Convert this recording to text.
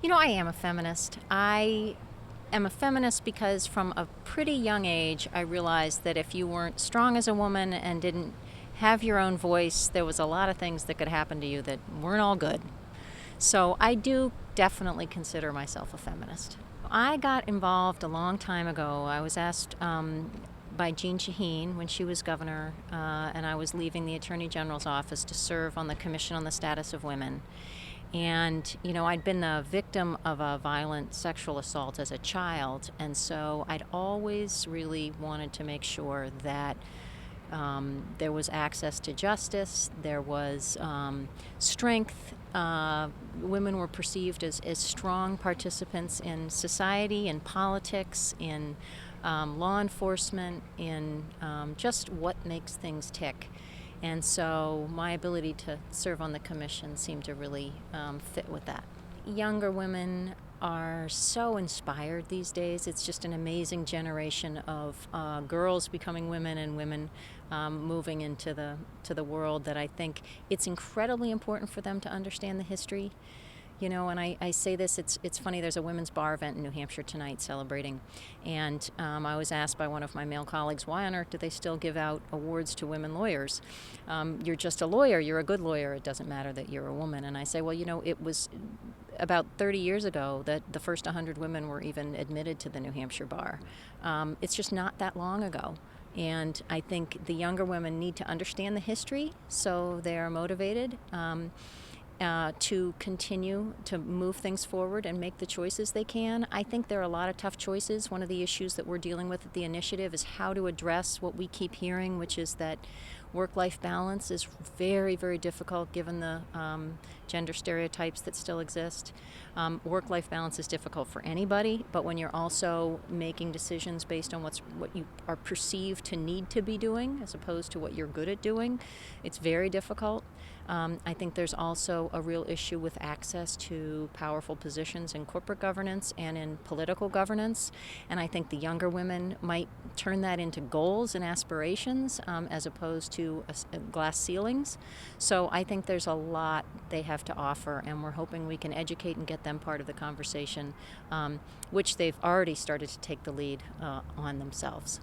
I am a feminist. I am a feminist because from a pretty young age, I realized that if you weren't strong as a woman and didn't have your own voice, there was a lot of things that could happen to you that weren't all good. So I do definitely consider myself a feminist. I got involved a long time ago. I was asked by Jean Shaheen when she was governor, and I was leaving the Attorney General's office to serve on the Commission on the Status of Women. And, I'd been the victim of a violent sexual assault as a child, and so I'd always really wanted to make sure that there was access to justice, there was strength. Women were perceived as strong participants in society, in politics, in law enforcement, in just what makes things tick. And so my ability to serve on the commission seemed to really fit with that. Younger women are so inspired these days. It's just an amazing generation of girls becoming women and women moving into the world that I think it's incredibly important for them to understand the history. And I say this, it's funny, there's a women's bar event in New Hampshire tonight celebrating, and I was asked by one of my male colleagues, why on earth do they still give out awards to women lawyers? You're just a lawyer, you're a good lawyer, it doesn't matter that you're a woman. And I say, well, it was about 30 years ago that the first 100 women were even admitted to the New Hampshire bar. It's just not that long ago. And I think the younger women need to understand the history so they are motivated to continue to move things forward and make the choices they can. I think there are a lot of tough choices. One of the issues that we're dealing with at the initiative is how to address what we keep hearing, which is that work-life balance is very, very difficult given the gender stereotypes that still exist. Work-life balance is difficult for anybody, but when you're also making decisions based on what you are perceived to need to be doing as opposed to what you're good at doing, it's very difficult. I think there's also a real issue with access to powerful positions in corporate governance and in political governance, and I think the younger women might turn that into goals and aspirations as opposed to glass ceilings. So I think there's a lot they have to offer, and we're hoping we can educate and get them part of the conversation, which they've already started to take the lead on themselves.